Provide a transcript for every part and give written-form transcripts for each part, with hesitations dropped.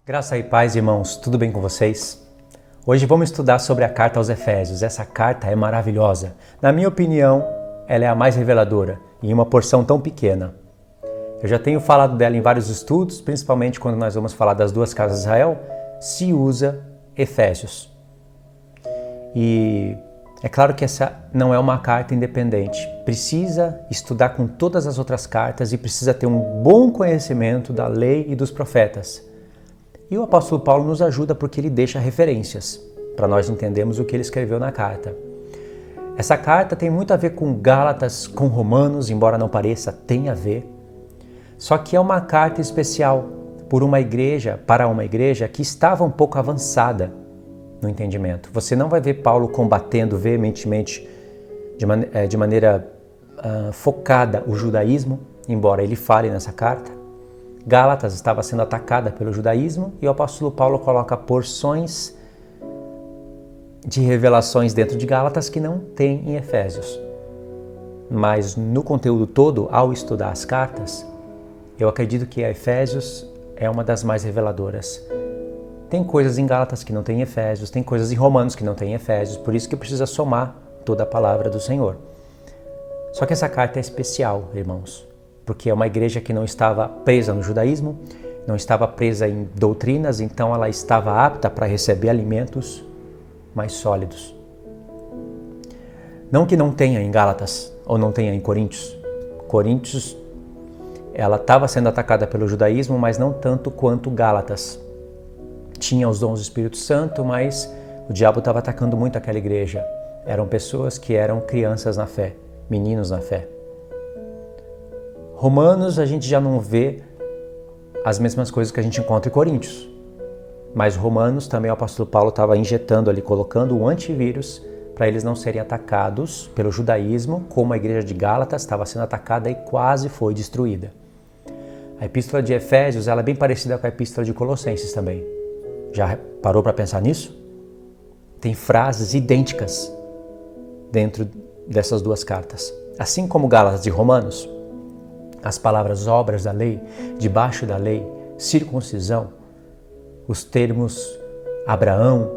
Graça e paz, irmãos, tudo bem com vocês? Hoje vamos estudar sobre a carta aos Efésios. Essa carta é maravilhosa. Na minha opinião, ela é a mais reveladora, em uma porção tão pequena. Eu já tenho falado dela em vários estudos, principalmente quando nós vamos falar das duas casas de Israel, se usa Efésios. E é claro que essa não é uma carta independente. Precisa estudar com todas as outras cartas e precisa ter um bom conhecimento da lei e dos profetas. E o apóstolo Paulo nos ajuda porque ele deixa referências para nós entendermos o que ele escreveu na carta. Essa carta tem muito a ver com Gálatas, com Romanos, embora não pareça, tem a ver. Só que é uma carta especial para uma igreja que estava um pouco avançada no entendimento. Você não vai ver Paulo combatendo veementemente de maneira focada o judaísmo, embora ele fale nessa carta. Gálatas estava sendo atacada pelo judaísmo e o apóstolo Paulo coloca porções de revelações dentro de Gálatas que não tem em Efésios. Mas no conteúdo todo, ao estudar as cartas, eu acredito que a Efésios é uma das mais reveladoras. Tem coisas em Gálatas que não tem em Efésios, tem coisas em Romanos que não tem em Efésios, por isso que precisa somar toda a palavra do Senhor. Só que essa carta é especial, irmãos, porque é uma igreja que não estava presa no judaísmo, não estava presa em doutrinas, então ela estava apta para receber alimentos mais sólidos. Não que não tenha em Gálatas, ou não tenha em Coríntios. Coríntios, ela estava sendo atacada pelo judaísmo, mas não tanto quanto Gálatas. Tinha os dons do Espírito Santo, mas o diabo estava atacando muito aquela igreja. Eram pessoas que eram crianças na fé, meninos na fé. Romanos, a gente já não vê as mesmas coisas que a gente encontra em Coríntios. Mas Romanos também o apóstolo Paulo estava injetando ali, colocando um antivírus para eles não serem atacados pelo judaísmo, como a igreja de Gálatas estava sendo atacada e quase foi destruída. A epístola de Efésios ela é bem parecida com a epístola de Colossenses também. Já parou para pensar nisso? Tem frases idênticas dentro dessas duas cartas. Assim como Gálatas e Romanos, as palavras obras da lei, debaixo da lei, circuncisão, os termos Abraão,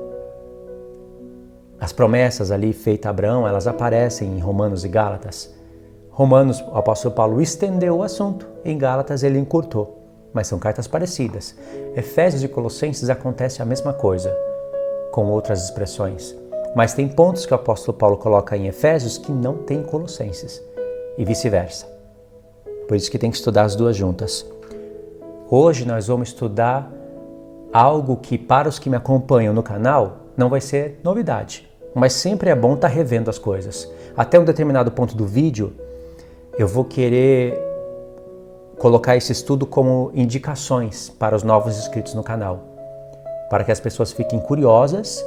as promessas ali feitas a Abraão, elas aparecem em Romanos e Gálatas. Romanos, o apóstolo Paulo estendeu o assunto, em Gálatas ele encurtou, mas são cartas parecidas. Efésios e Colossenses acontece a mesma coisa, com outras expressões. Mas tem pontos que o apóstolo Paulo coloca em Efésios que não tem em Colossenses, e vice-versa. Por isso que tem que estudar as duas juntas. Hoje nós vamos estudar algo que para os que me acompanham no canal não vai ser novidade. Mas sempre é bom estar revendo as coisas. Até um determinado ponto do vídeo eu vou querer colocar esse estudo como indicações para os novos inscritos no canal. Para que as pessoas fiquem curiosas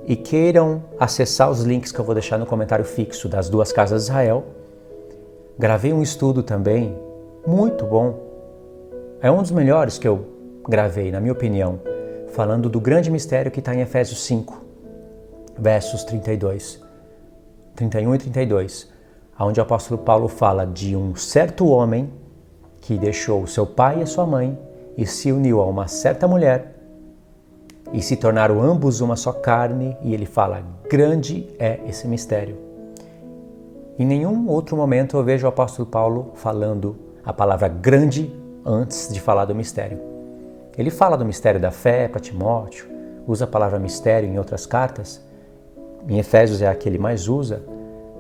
e queiram acessar os links que eu vou deixar no comentário fixo das duas casas de Israel. Gravei um estudo também, muito bom. É um dos melhores que eu gravei, na minha opinião, falando do grande mistério que está em Efésios 5, versos 31 e 32, onde o apóstolo Paulo fala de um certo homem que deixou seu pai e a sua mãe e se uniu a uma certa mulher e se tornaram ambos uma só carne, e ele fala, grande é esse mistério. Em nenhum outro momento eu vejo o apóstolo Paulo falando a palavra grande antes de falar do mistério. Ele fala do mistério da fé para Timóteo, usa a palavra mistério em outras cartas. Em Efésios é a que ele mais usa,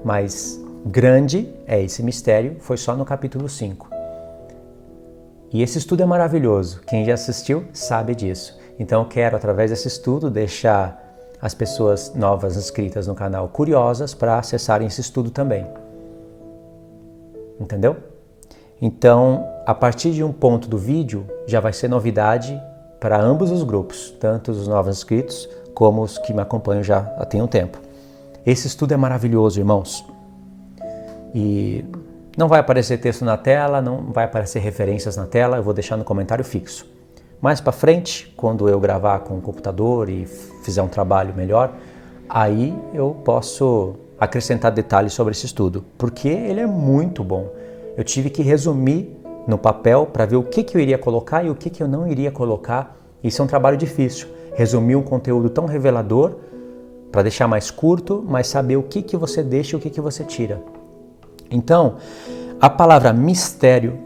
mas grande é esse mistério, foi só no capítulo 5. E esse estudo é maravilhoso. Quem já assistiu sabe disso. Então eu quero, através desse estudo, deixar as pessoas novas inscritas no canal curiosas para acessarem esse estudo também. Entendeu? Então, a partir de um ponto do vídeo, já vai ser novidade para ambos os grupos, tanto os novos inscritos como os que me acompanham já há tem um tempo. Esse estudo é maravilhoso, irmãos. E não vai aparecer texto na tela, não vai aparecer referências na tela, eu vou deixar no comentário fixo. Mais para frente, quando eu gravar com o computador e fizer um trabalho melhor, aí eu posso acrescentar detalhes sobre esse estudo, porque ele é muito bom. Eu tive que resumir no papel para ver o que eu iria colocar e o que eu não iria colocar Isso é um trabalho difícil, resumir um conteúdo tão revelador para deixar mais curto, mas saber o que você deixa e o que você tira. Então, a palavra mistério,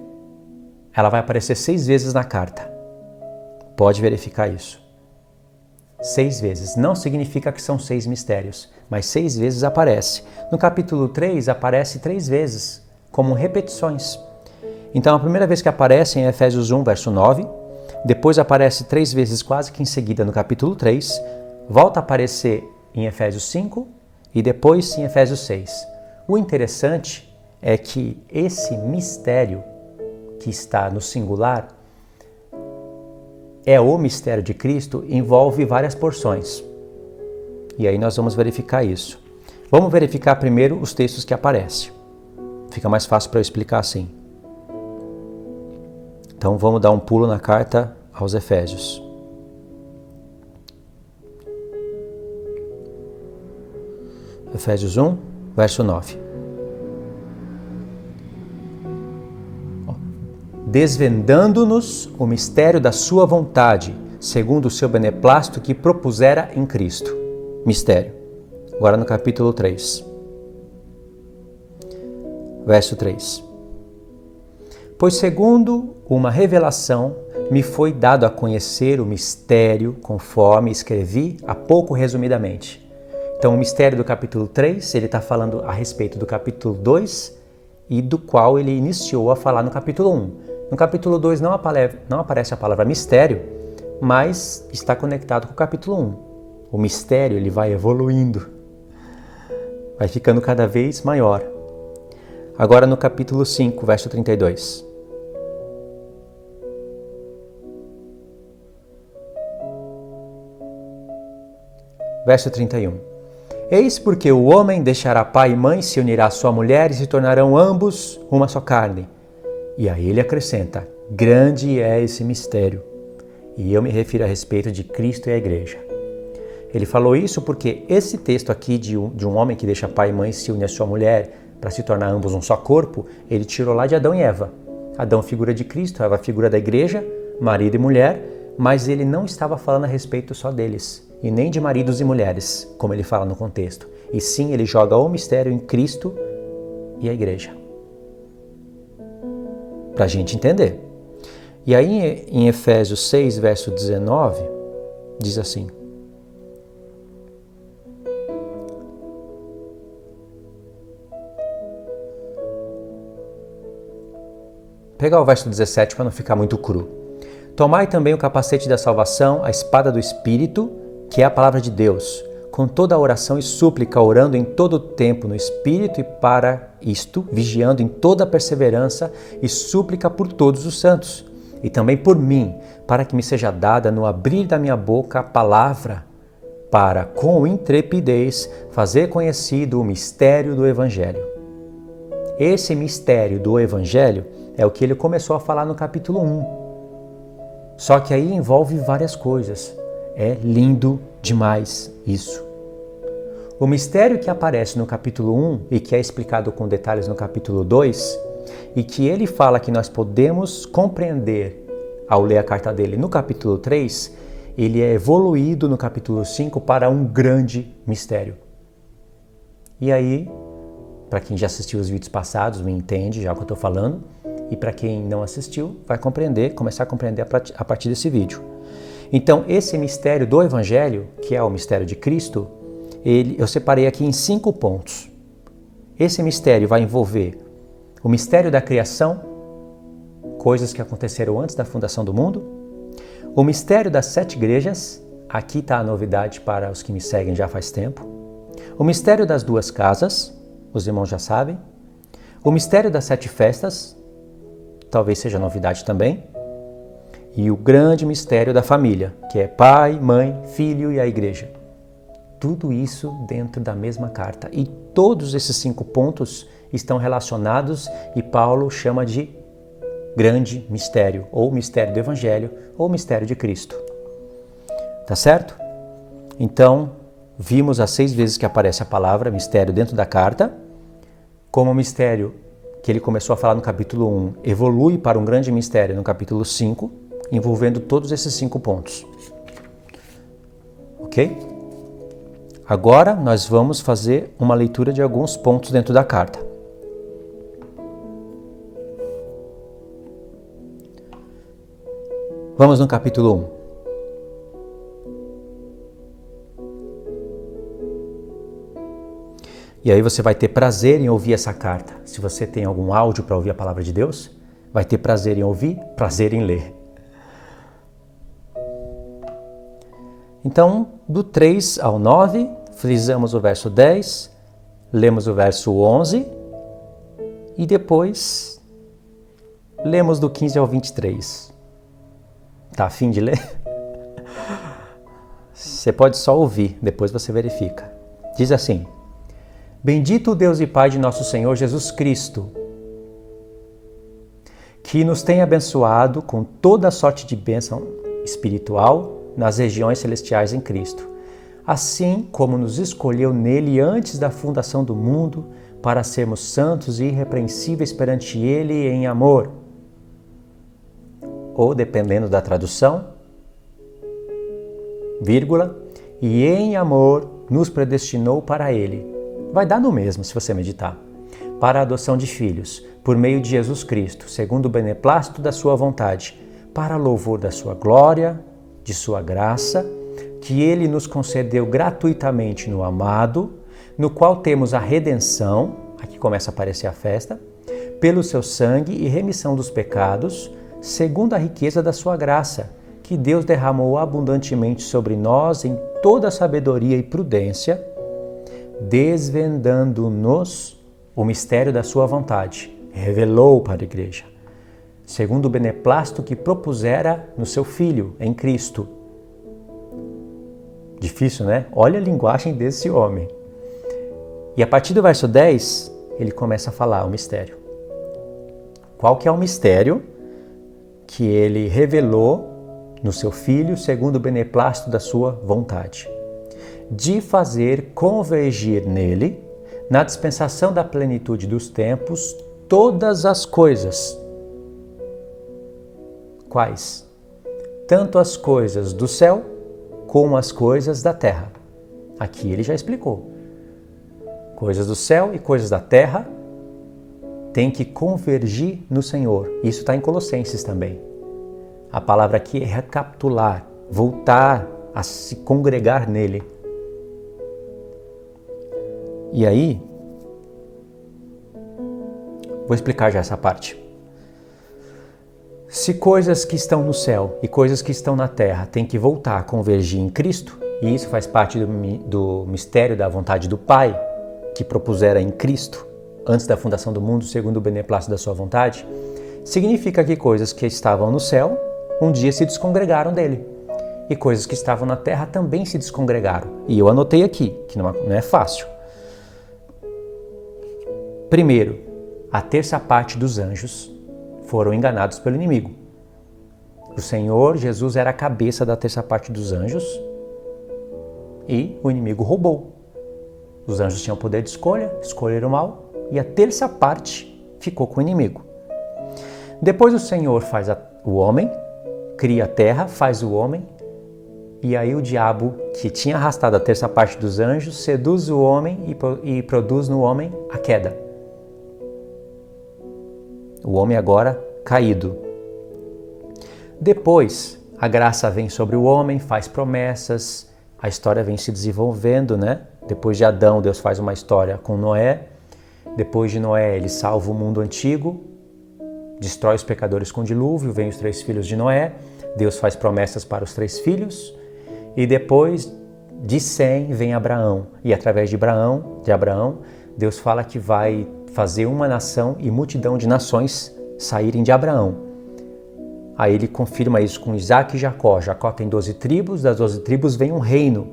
ela vai aparecer 6 vezes na carta. Pode verificar isso. 6 vezes. Não significa que são 6 mistérios, mas 6 vezes aparece. No capítulo 3, aparece 3 vezes, como repetições. Então, a primeira vez que aparece é em Efésios 1, verso 9. Depois aparece 3 vezes quase que em seguida no capítulo 3. Volta a aparecer em Efésios 5 e depois em Efésios 6. O interessante é que esse mistério que está no singular é o mistério de Cristo, envolve várias porções. E aí nós vamos verificar isso. Vamos verificar primeiro os textos que aparecem. Fica mais fácil para eu explicar assim. Então vamos dar um pulo na carta aos Efésios. Efésios 1, verso 9. Desvendando-nos o mistério da sua vontade, segundo o seu beneplácito que propusera em Cristo. Mistério. Agora no capítulo 3. Verso 3. Pois segundo uma revelação, me foi dado a conhecer o mistério, conforme escrevi há pouco resumidamente. Então o mistério do capítulo 3, ele está falando a respeito do capítulo 2 e do qual ele iniciou a falar no capítulo 1. No capítulo 2 não aparece a palavra mistério, mas está conectado com o capítulo 1. O mistério ele vai evoluindo, vai ficando cada vez maior. Agora no capítulo 5, verso 32. Verso 31. Eis porque o homem deixará pai e mãe, se unirá à sua mulher e se tornarão ambos uma só carne. E aí ele acrescenta, grande é esse mistério. E eu me refiro a respeito de Cristo e a igreja. Ele falou isso porque esse texto aqui de um homem que deixa pai e mãe se une à sua mulher para se tornar ambos um só corpo, ele tirou lá de Adão e Eva. Adão figura de Cristo, Eva figura da igreja, marido e mulher, mas ele não estava falando a respeito só deles, e nem de maridos e mulheres, como ele fala no contexto. E sim, ele joga o mistério em Cristo e a igreja. Para a gente entender. E aí em Efésios 6, verso 19, diz assim. Pegar o verso 17 para não ficar muito cru. Tomai também o capacete da salvação, a espada do Espírito, que é a palavra de Deus, com toda a oração e súplica, orando em todo o tempo no Espírito e para isto, vigiando em toda a perseverança e súplica por todos os santos, e também por mim, para que me seja dada no abrir da minha boca a palavra, para, com intrepidez, fazer conhecido o mistério do Evangelho. Esse mistério do Evangelho é o que ele começou a falar no capítulo 1. Só que aí envolve várias coisas. É lindo demais isso. O mistério que aparece no capítulo 1 e que é explicado com detalhes no capítulo 2 e que ele fala que nós podemos compreender ao ler a carta dele no capítulo 3, ele é evoluído no capítulo 5 para um grande mistério. E aí, para quem já assistiu os vídeos passados, me entende já o que eu estou falando, e para quem não assistiu, vai compreender, começar a compreender a partir desse vídeo. Então, esse mistério do Evangelho, que é o mistério de Cristo, eu separei aqui em 5 pontos. Esse mistério vai envolver o mistério da criação, coisas que aconteceram antes da fundação do mundo, o mistério das 7 igrejas, aqui está a novidade para os que me seguem já faz tempo, o mistério das 2 casas, os irmãos já sabem, o mistério das 7 festas, talvez seja novidade também, e o grande mistério da família, que é pai, mãe, filho e a igreja. Tudo isso dentro da mesma carta. E todos esses 5 pontos estão relacionados e Paulo chama de grande mistério, ou mistério do Evangelho, ou mistério de Cristo. Tá certo? Então, vimos as 6 vezes que aparece a palavra mistério dentro da carta, como mistério que ele começou a falar no capítulo 1, evolui para um grande mistério no capítulo 5, envolvendo todos esses 5 pontos. Ok? Agora nós vamos fazer uma leitura de alguns pontos dentro da carta. Vamos no capítulo 1. E aí você vai ter prazer em ouvir essa carta. Se você tem algum áudio para ouvir a palavra de Deus, vai ter prazer em ouvir, prazer em ler. Então, do 3 ao 9, frisamos o verso 10, lemos o verso 11 e depois lemos do 15 ao 23. Tá a fim de ler? Você pode só ouvir, depois você verifica. Diz assim: Bendito o Deus e Pai de nosso Senhor Jesus Cristo, que nos tem abençoado com toda a sorte de bênção espiritual nas regiões celestiais em Cristo, assim como nos escolheu nele antes da fundação do mundo para sermos santos e irrepreensíveis perante ele em amor. Ou, dependendo da tradução, vírgula, e em amor nos predestinou para ele. Vai dar no mesmo se você meditar. Para a adoção de filhos, por meio de Jesus Cristo, segundo o beneplácito da sua vontade, para louvor da sua glória, de sua graça, que ele nos concedeu gratuitamente no amado, no qual temos a redenção, aqui começa a aparecer a festa, pelo seu sangue e remissão dos pecados, segundo a riqueza da sua graça, que Deus derramou abundantemente sobre nós em toda sabedoria e prudência, desvendando-nos o mistério da sua vontade, revelou para a igreja, segundo o beneplácito que propusera no seu Filho, em Cristo. Difícil, né? Olha a linguagem desse homem. E a partir do verso 10, ele começa a falar o mistério. Qual que é o mistério que ele revelou no seu Filho, segundo o beneplácito da sua vontade? De fazer convergir nele, na dispensação da plenitude dos tempos, todas as coisas. Quais? Tanto as coisas do céu, como as coisas da terra. Aqui ele já explicou. Coisas do céu e coisas da terra têm que convergir no Senhor. Isso está em Colossenses também. A palavra aqui é recapitular, voltar a se congregar nele. E aí, vou explicar já essa parte. Se coisas que estão no céu e coisas que estão na terra têm que voltar a convergir em Cristo, e isso faz parte do mistério da vontade do Pai, que propusera em Cristo, antes da fundação do mundo, segundo o beneplácito da sua vontade, significa que coisas que estavam no céu, um dia se descongregaram dele. E coisas que estavam na terra também se descongregaram. E eu anotei aqui, que não é fácil. Primeiro, a terça parte dos anjos foram enganados pelo inimigo. O Senhor Jesus era a cabeça da terça parte dos anjos e o inimigo roubou. Os anjos tinham poder de escolha, escolheram mal e a terça parte ficou com o inimigo. Depois o Senhor faz o homem, cria a terra, faz o homem e aí o diabo, que tinha arrastado a terça parte dos anjos, seduz o homem e produz no homem a queda. O homem agora caído. Depois, a graça vem sobre o homem, faz promessas, a história vem se desenvolvendo, né? Depois de Adão, Deus faz uma história com Noé. Depois de Noé, ele salva o mundo antigo, destrói os pecadores com dilúvio, vem os 3 filhos de Noé, Deus faz promessas para os 3 filhos, e depois de Sem vem Abraão, e através de Abraão, Deus fala que vai fazer uma nação e multidão de nações saírem de Abraão. Aí ele confirma isso com Isaac e Jacó. Jacó tem 12 tribos, das 12 tribos vem um reino.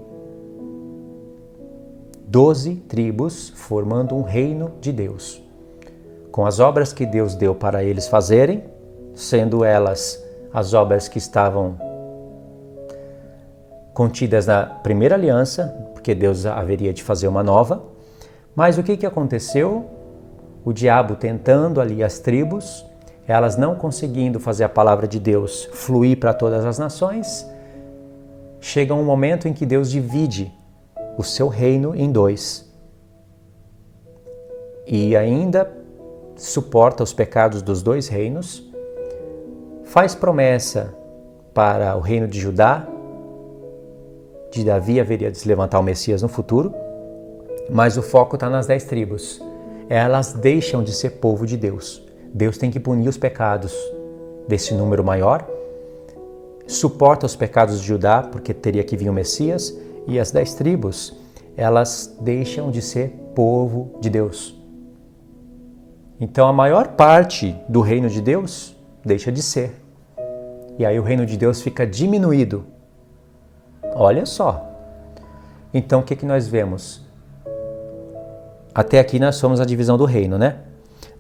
12 tribos formando um reino de Deus. Com as obras que Deus deu para eles fazerem, sendo elas as obras que estavam contidas na primeira aliança, porque Deus haveria de fazer uma nova. Mas o que aconteceu? O diabo tentando ali as tribos, elas não conseguindo fazer a palavra de Deus fluir para todas as nações, chega um momento em que Deus divide o seu reino em dois. E ainda suporta os pecados dos dois reinos, faz promessa para o reino de Judá, de Davi haveria de se levantar o Messias no futuro, mas o foco está nas 10 tribos. Elas deixam de ser povo de Deus. Deus tem que punir os pecados desse número maior, suporta os pecados de Judá, porque teria que vir o Messias, e as 10 tribos, elas deixam de ser povo de Deus. Então a maior parte do reino de Deus deixa de ser. E aí o reino de Deus fica diminuído. Olha só. Então o que nós vemos? Até aqui nós somos a divisão do reino, né?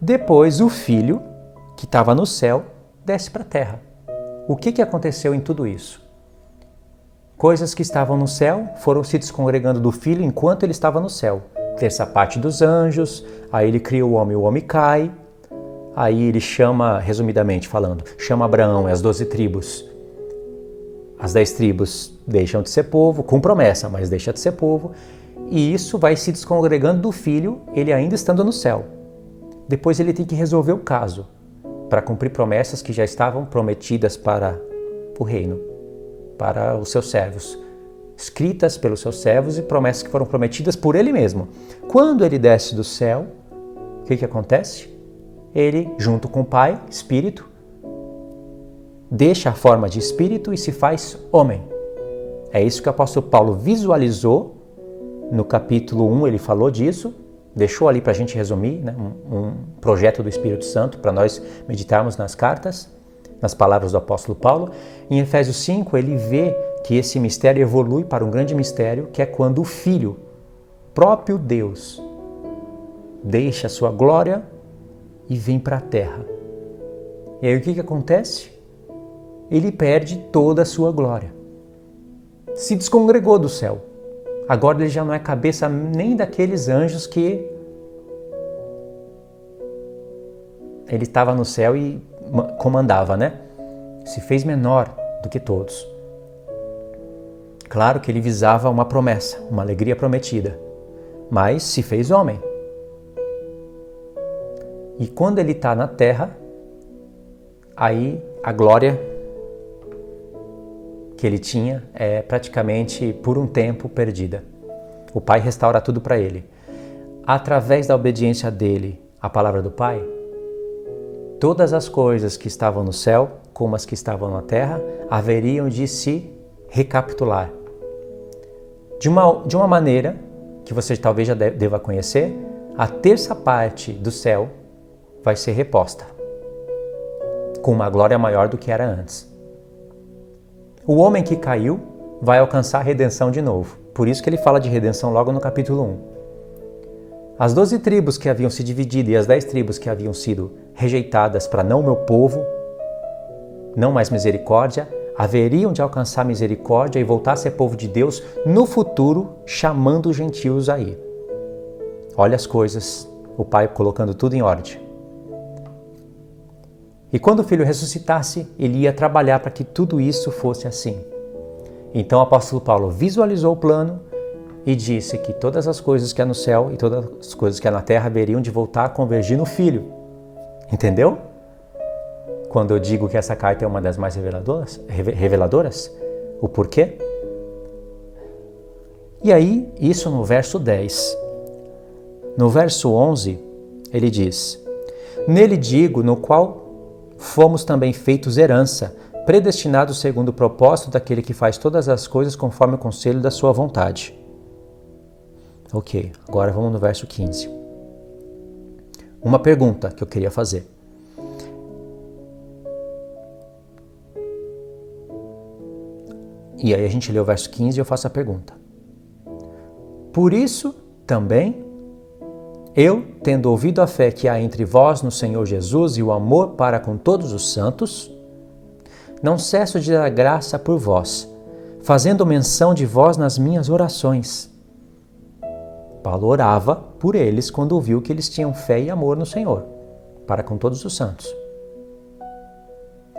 Depois o Filho, que estava no céu, desce para a terra. O que aconteceu em tudo isso? Coisas que estavam no céu foram se descongregando do Filho enquanto ele estava no céu. Terça parte dos anjos, aí ele cria o homem cai, aí ele chama, resumidamente falando, chama Abraão e as 12 tribos. As 10 tribos deixam de ser povo, com promessa, mas deixa de ser povo, e isso vai se descongregando do Filho, ele ainda estando no céu. Depois ele tem que resolver o caso, para cumprir promessas que já estavam prometidas para o reino, para os seus servos, escritas pelos seus servos e promessas que foram prometidas por ele mesmo. Quando ele desce do céu, o que acontece? Ele, junto com o Pai, Espírito, deixa a forma de Espírito e se faz homem. É isso que o apóstolo Paulo visualizou. No capítulo 1 ele falou disso, deixou ali para a gente resumir, né? Um projeto do Espírito Santo para nós meditarmos nas cartas, nas palavras do apóstolo Paulo. Em Efésios 5 ele vê que esse mistério evolui para um grande mistério, que é quando o Filho, próprio Deus, deixa a sua glória e vem para a terra. E aí o que acontece? Ele perde toda a sua glória. Se descongregou do céu. Agora ele já não é cabeça nem daqueles anjos que ele estava no céu e comandava, né? Se fez menor do que todos. Claro que ele visava uma promessa, uma alegria prometida, mas se fez homem. E quando ele está na terra, aí a glória que ele tinha é praticamente por um tempo perdida. O Pai restaura tudo para ele. Através da obediência dele à palavra do Pai, todas as coisas que estavam no céu, como as que estavam na terra, haveriam de se recapitular. De uma maneira que você talvez já deva conhecer, a terça parte do céu vai ser reposta, com uma glória maior do que era antes. O homem que caiu vai alcançar a redenção de novo. Por isso que ele fala de redenção logo no capítulo 1. As 12 tribos que haviam se dividido e as 10 tribos que haviam sido rejeitadas para não meu povo, não mais misericórdia, haveriam de alcançar misericórdia e voltar a ser povo de Deus no futuro, chamando os gentios aí. Olha as coisas, o Pai colocando tudo em ordem. E quando o Filho ressuscitasse, ele ia trabalhar para que tudo isso fosse assim. Então o apóstolo Paulo visualizou o plano e disse que todas as coisas que há no céu e todas as coisas que há na terra haveriam de voltar a convergir no Filho. Entendeu? Quando eu digo que essa carta é uma das mais reveladoras, o porquê? E aí, isso no verso 10. No verso 11, ele diz: Nele digo, no qual fomos também feitos herança, predestinados segundo o propósito daquele que faz todas as coisas conforme o conselho da sua vontade. Ok, agora vamos no verso 15. Uma pergunta que eu queria fazer. E aí a gente lê o verso 15 e eu faço a pergunta. Por isso também eu, tendo ouvido a fé que há entre vós no Senhor Jesus e o amor para com todos os santos, não cesso de dar graça por vós, fazendo menção de vós nas minhas orações. Paulo orava por eles quando ouviu que eles tinham fé e amor no Senhor, para com todos os santos.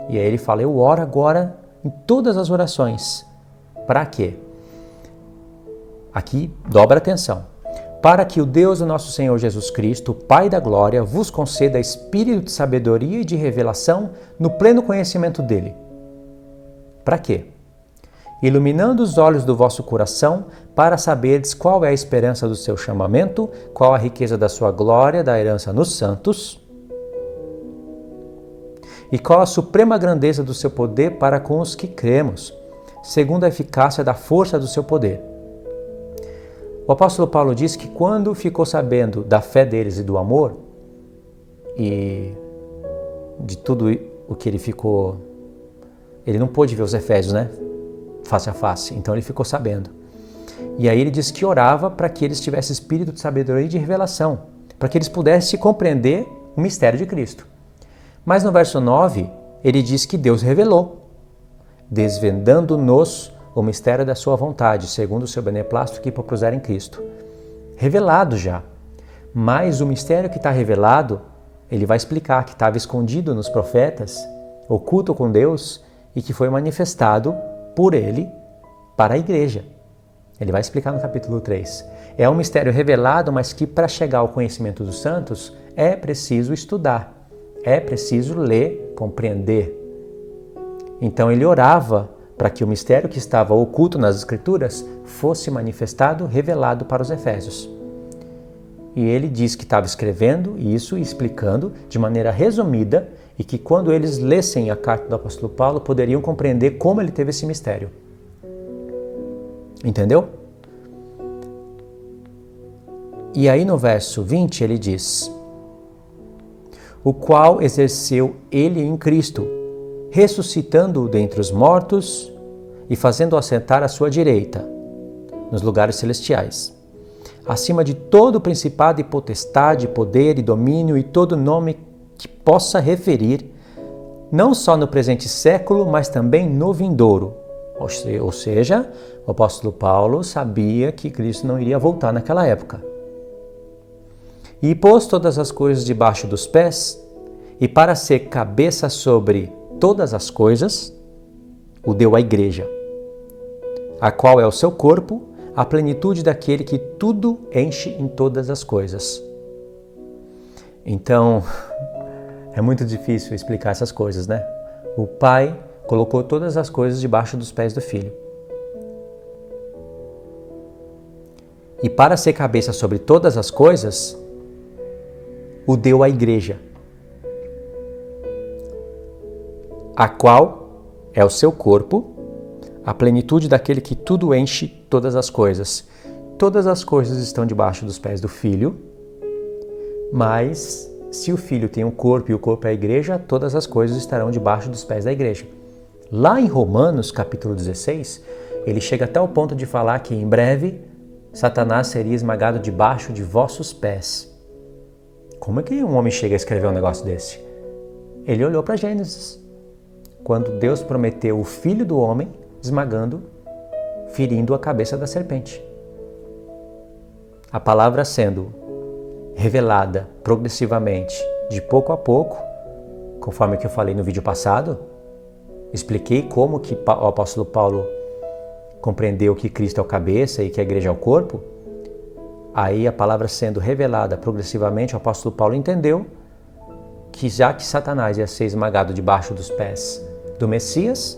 E aí ele fala, eu oro agora em todas as orações. Para quê? Aqui, dobra a atenção. Para que o Deus do nosso Senhor Jesus Cristo, Pai da glória, vos conceda espírito de sabedoria e de revelação no pleno conhecimento dele. Para quê? Iluminando os olhos do vosso coração, para saberdes qual é a esperança do seu chamamento, qual a riqueza da sua glória, da herança nos santos, e qual a suprema grandeza do seu poder para com os que cremos, segundo a eficácia da força do seu poder. O apóstolo Paulo diz que quando ficou sabendo da fé deles e do amor, e de tudo o que ele não pôde ver os Efésios, né? Face a face, então ele ficou sabendo. E aí ele diz que orava para que eles tivessem espírito de sabedoria e de revelação, para que eles pudessem compreender o mistério de Cristo. Mas no verso 9, ele diz que Deus revelou, desvendando-nos o mistério da sua vontade, segundo o seu beneplácito que propuseram em Cristo. Revelado já. Mas o mistério que está revelado, ele vai explicar que estava escondido nos profetas, oculto com Deus, e que foi manifestado por ele para a igreja. Ele vai explicar no capítulo 3. É um mistério revelado, mas que para chegar ao conhecimento dos santos é preciso estudar, é preciso ler, compreender. Então ele orava para que o mistério que estava oculto nas Escrituras fosse manifestado, revelado para os Efésios. E ele diz que estava escrevendo isso e explicando de maneira resumida e que quando eles lessem a carta do apóstolo Paulo, poderiam compreender como ele teve esse mistério. Entendeu? E aí no verso 20 ele diz, o qual exerceu ele em Cristo, ressuscitando-o dentre os mortos e fazendo-o assentar à sua direita, nos lugares celestiais, acima de todo principado e potestade, poder e domínio e todo nome que possa referir, não só no presente século, mas também no vindouro. Ou seja, o apóstolo Paulo sabia que Cristo não iria voltar naquela época. E pôs todas as coisas debaixo dos pés, e para ser cabeça sobre todas as coisas, o deu à igreja, a qual é o seu corpo, a plenitude daquele que tudo enche em todas as coisas. Então, é muito difícil explicar essas coisas, né? O Pai colocou todas as coisas debaixo dos pés do Filho. E para ser cabeça sobre todas as coisas, o deu à igreja, a qual é o seu corpo, a plenitude daquele que tudo enche todas as coisas. Todas as coisas estão debaixo dos pés do Filho, mas se o Filho tem um corpo e o corpo é a igreja, todas as coisas estarão debaixo dos pés da igreja. Lá em Romanos, capítulo 16, ele chega até o ponto de falar que em breve Satanás seria esmagado debaixo de vossos pés. Como é que um homem chega a escrever um negócio desse? Ele olhou para Gênesis, quando Deus prometeu o Filho do homem esmagando, ferindo a cabeça da serpente. A palavra sendo revelada progressivamente, de pouco a pouco, conforme o que eu falei no vídeo passado, expliquei como que o apóstolo Paulo compreendeu que Cristo é o cabeça e que a igreja é o corpo. Aí a palavra sendo revelada progressivamente, o apóstolo Paulo entendeu que já que Satanás ia ser esmagado debaixo dos pés do Messias,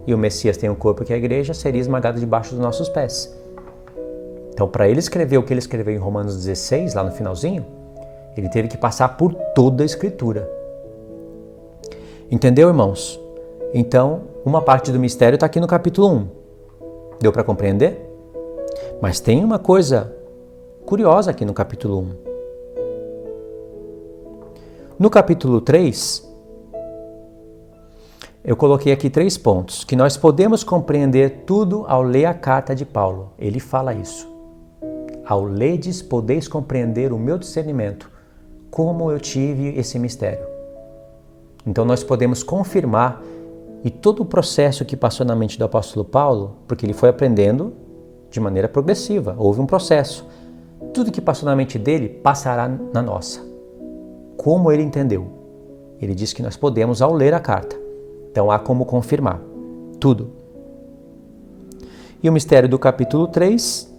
e o Messias tem um corpo que é a igreja, seria esmagado debaixo dos nossos pés. Então, para ele escrever o que ele escreveu em Romanos 16, lá no finalzinho, ele teve que passar por toda a Escritura. Entendeu, irmãos? Então, uma parte do mistério está aqui no capítulo 1. Deu para compreender? Mas tem uma coisa curiosa aqui no capítulo 1. No capítulo 3, eu coloquei aqui 3 pontos, que nós podemos compreender tudo ao ler a carta de Paulo. Ele fala isso. Ao lerdes, podeis compreender o meu discernimento, como eu tive esse mistério. Então nós podemos confirmar, e todo o processo que passou na mente do apóstolo Paulo, porque ele foi aprendendo de maneira progressiva, houve um processo. Tudo que passou na mente dele passará na nossa. Como ele entendeu? Ele diz que nós podemos, ao ler a carta, Então há como confirmar tudo. E o mistério do capítulo 3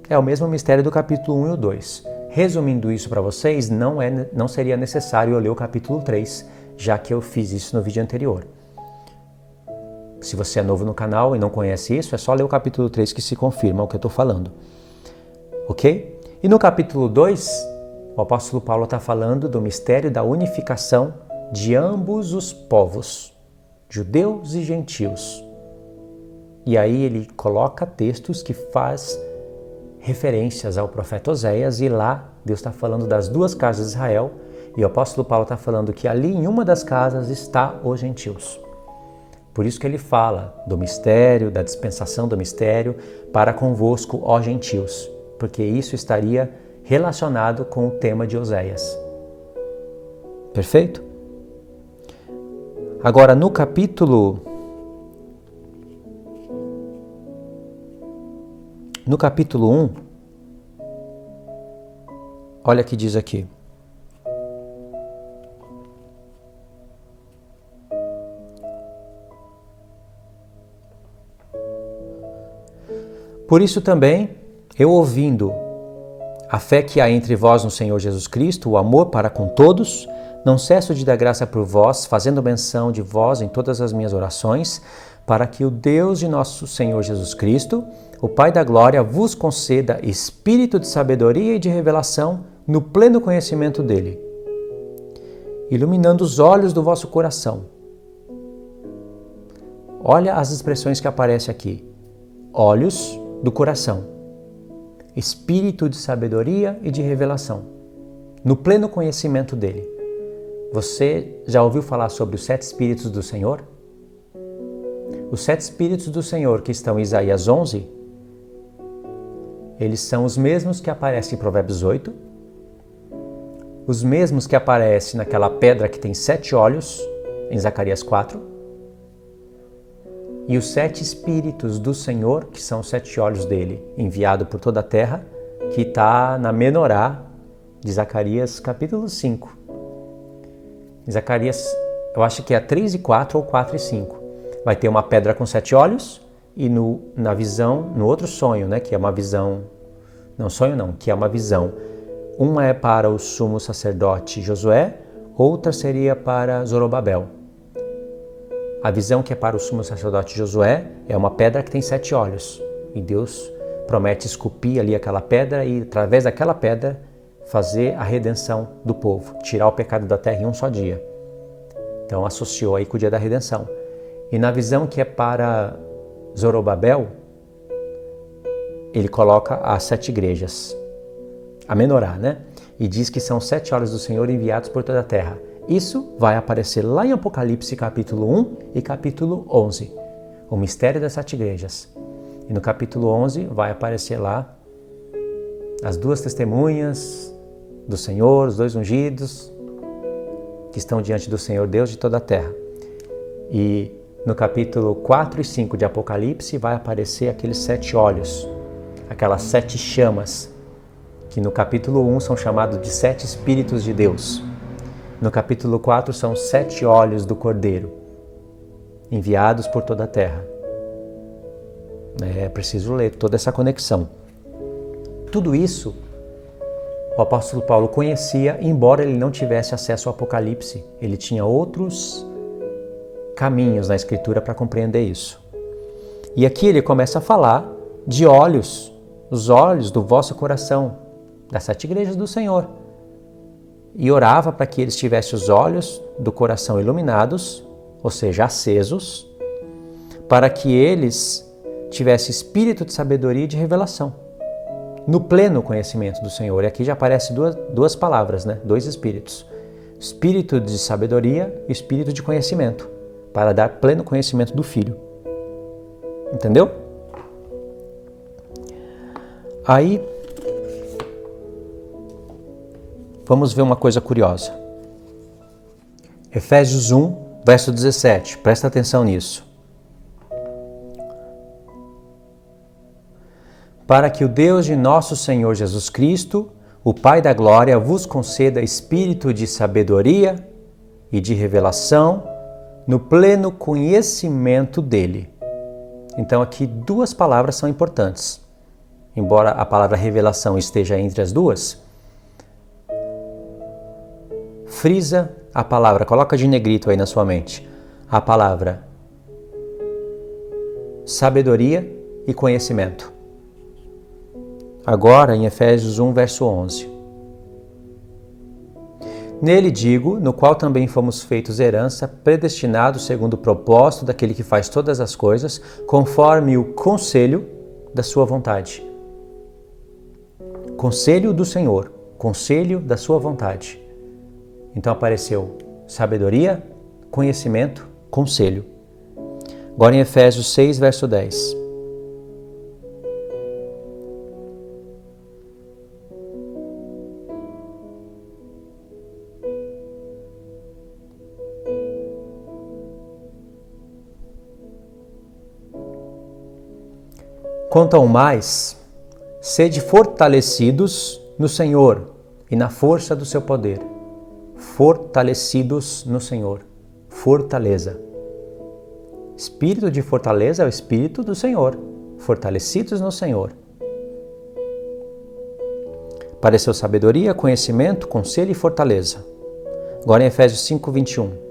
é o mesmo mistério do capítulo 1 e o 2. Resumindo isso para vocês, não seria necessário eu ler o capítulo 3, já que eu fiz isso no vídeo anterior. Se você é novo no canal e não conhece isso, é só ler o capítulo 3 que se confirma o que eu estou falando. Ok? E no capítulo 2, o apóstolo Paulo está falando do mistério da unificação de ambos os povos, judeus e gentios. E aí ele coloca textos que faz referências ao profeta Oséias, e lá Deus está falando das duas casas de Israel, e o apóstolo Paulo está falando que ali em uma das casas está os gentios. Por isso que ele fala do mistério, da dispensação do mistério para convosco, ó gentios, porque isso estaria relacionado com o tema de Oséias. Perfeito? Agora no capítulo 1, olha o que diz aqui. Por isso também, eu ouvindo a fé que há entre vós no Senhor Jesus Cristo, o amor para com todos, não cesso de dar graça por vós, fazendo menção de vós em todas as minhas orações, para que o Deus de nosso Senhor Jesus Cristo, o Pai da glória, vos conceda espírito de sabedoria e de revelação no pleno conhecimento dele, iluminando os olhos do vosso coração. Olha as expressões que aparecem aqui. Olhos do coração, espírito de sabedoria e de revelação, no pleno conhecimento dele. Você já ouviu falar sobre os 7 Espíritos do Senhor? Os 7 Espíritos do Senhor que estão em Isaías 11, eles são os mesmos que aparecem em Provérbios 8, os mesmos que aparecem naquela pedra que tem 7 olhos, em Zacarias 4, e os 7 Espíritos do Senhor, que são os 7 olhos dele, enviado por toda a terra, que está na Menorá de Zacarias capítulo 5. Em Zacarias, eu acho que é 3 e 4 ou 4 e 5. Vai ter uma pedra com 7 olhos e na visão, no outro sonho, né, que é uma visão, não sonho não, que é uma visão. Uma é para o sumo sacerdote Josué, outra seria para Zorobabel. A visão que é para o sumo sacerdote Josué é uma pedra que tem 7 olhos. E Deus promete esculpir ali aquela pedra e, através daquela pedra, fazer a redenção do povo, tirar o pecado da terra em um só dia. Então associou aí com o dia da redenção. E na visão que é para Zorobabel, ele coloca as 7 igrejas, a Menorá, né? E diz que são 7 olhos do Senhor enviados por toda a terra. Isso vai aparecer lá em Apocalipse capítulo 1 e capítulo 11, o mistério das 7 igrejas. E no capítulo 11 vai aparecer lá as 2 testemunhas do Senhor, os 2 ungidos, que estão diante do Senhor Deus de toda a terra. E no capítulo 4 e 5 de Apocalipse vai aparecer aqueles 7 olhos, aquelas 7 chamas, que no capítulo 1 são chamados de 7 Espíritos de Deus. No capítulo 4 são 7 olhos do Cordeiro, enviados por toda a terra. É preciso ler toda essa conexão. Tudo isso o apóstolo Paulo conhecia, embora ele não tivesse acesso ao Apocalipse. Ele tinha outros caminhos na Escritura para compreender isso. E aqui ele começa a falar de olhos, os olhos do vosso coração, das 7 igrejas do Senhor. E orava para que eles tivessem os olhos do coração iluminados, ou seja, acesos, para que eles tivessem espírito de sabedoria e de revelação, no pleno conhecimento do Senhor. E aqui já aparecem duas palavras, né? 2 espíritos. Espírito de sabedoria e espírito de conhecimento, para dar pleno conhecimento do Filho. Entendeu? Aí, vamos ver uma coisa curiosa. Efésios 1, verso 17. Presta atenção nisso. Para que o Deus de nosso Senhor Jesus Cristo, o Pai da glória, vos conceda espírito de sabedoria e de revelação no pleno conhecimento dele. Então aqui duas palavras são importantes. Embora a palavra revelação esteja entre as duas, frisa a palavra, coloca de negrito aí na sua mente, a palavra sabedoria e conhecimento. Agora em Efésios 1, verso 11. Nele digo, no qual também fomos feitos herança, predestinados segundo o propósito daquele que faz todas as coisas, conforme o conselho da sua vontade. Conselho do Senhor, conselho da sua vontade. Então apareceu sabedoria, conhecimento, conselho. Agora em Efésios 6, verso 10. Quanto ao mais, sede fortalecidos no Senhor e na força do seu poder. Fortalecidos no Senhor. Fortaleza. Espírito de fortaleza é o Espírito do Senhor. Fortalecidos no Senhor. Apareceu sabedoria, conhecimento, conselho e fortaleza. Agora em Efésios 5, 21.